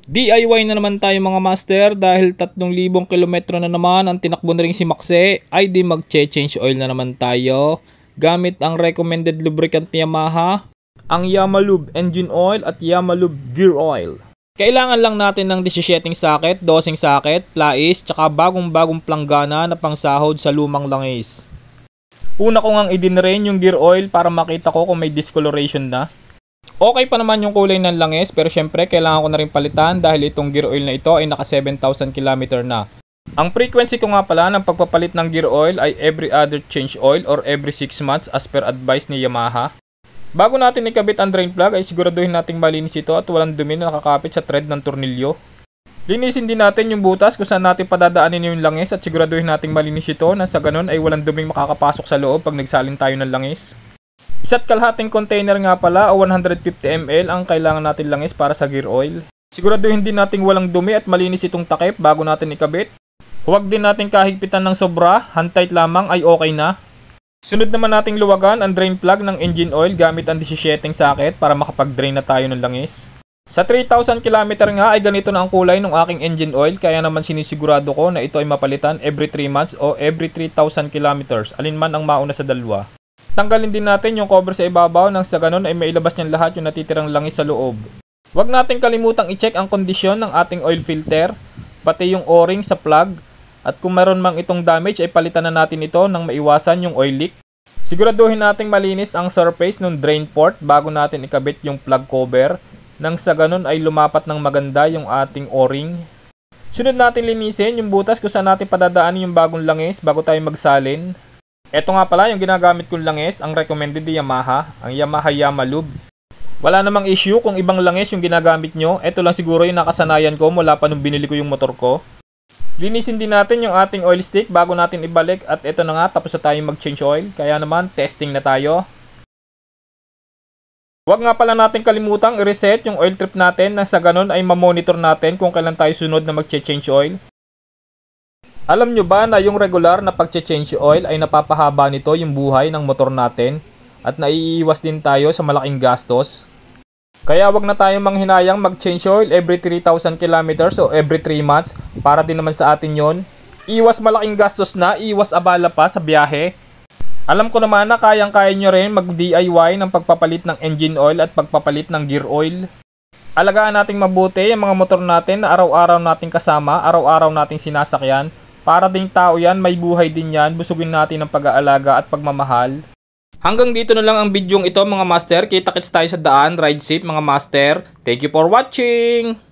DIY na naman tayo mga master dahil 3,000 kilometro na naman ang tinakbo na rin si Maxe ay di mag-change oil na naman tayo gamit ang recommended lubricant ni Yamaha, ang Yamalube engine oil at Yamalube gear oil. Kailangan lang natin ng 17 socket, 12 socket, plais, tsaka bagong planggana na pangsahod sa lumang langis. Una ko ngang idinrain yung gear oil para makita ko kung may discoloration na. Okay pa naman yung kulay ng langis pero syempre kailangan ko na rin palitan dahil itong gear oil na ito ay naka 7,000 km na. Ang frequency ko nga pala ng pagpapalit ng gear oil ay every other change oil or every 6 months as per advice ni Yamaha. Bago natin ikabit ang drain plug ay siguraduhin nating malinis ito at walang dumi na nakakapit sa thread ng tornilyo. Linisin din natin yung butas kung saan natin padadaanin yung langis at siguraduhin nating malinis ito na sa ganun ay walang duming makakapasok sa loob pag nagsalin tayo ng langis. Isa't kalahating container nga pala o 150 ml ang kailangan natin langis para sa gear oil. Siguraduhin din nating walang dumi at malinis itong takip bago natin ikabit. Huwag din nating kahigpitan ng sobra, hand tight lamang ay okay na. Sunod naman nating luwagan ang drain plug ng engine oil gamit ang 17 socket para makapag-drain na tayo ng langis. Sa 3,000 km nga ay ganito na ang kulay ng aking engine oil kaya naman sinisigurado ko na ito ay mapalitan every 3 months o every 3,000 km, alinman ang mauna sa dalawa. Tanggalin din natin yung cover sa ibabaw nang sa ganun ay mailabas niyan lahat yung natitirang langis sa loob. Huwag natin kalimutang i-check ang kondisyon ng ating oil filter, pati yung o-ring sa plug, at kung meron mang itong damage ay palitan na natin ito nang maiwasan yung oil leak. Siguraduhin nating malinis ang surface ng drain port bago natin ikabit yung plug cover, nang sa ganun ay lumapat ng maganda yung ating o-ring. Sunod natin linisin yung butas kung saan natin padadaanin yung bagong langis bago tayo magsalin. Ito nga pala yung ginagamit kong langis, ang recommended ni Yamaha, ang Yamaha Yamalube. Wala namang issue kung ibang langis yung ginagamit nyo, ito lang siguro yung nakasanayan ko mula pa nung binili ko yung motor ko. Linisin din natin yung ating oil stick bago natin ibalik at ito na nga tapos na tayong mag-change oil, kaya naman testing na tayo. Huwag nga pala natin kalimutang i-reset yung oil trip natin nang sa ganun ay mamonitor natin kung kailan tayo sunod na mag-change oil. Alam nyo ba na yung regular na pag-change oil ay napapahaba nito yung buhay ng motor natin at naiiwas din tayo sa malaking gastos? Kaya wag na tayong manghinayang mag-change oil every 3,000 km o every 3 months para din naman sa atin yon. Iwas malaking gastos na, iwas abala pa sa biyahe. Alam ko naman na kayang-kaya nyo rin mag-DIY ng pagpapalit ng engine oil at pagpapalit ng gear oil. Alagaan nating mabuti yung mga motor natin na araw-araw nating kasama, araw-araw nating sinasakyan. Para ding tao yan, may buhay din yan, busugin natin ng pag-aalaga at pagmamahal. Hanggang dito na lang ang bidyong ito mga master, kita-kits tayo sa daan, ride safe mga master. Thank you for watching!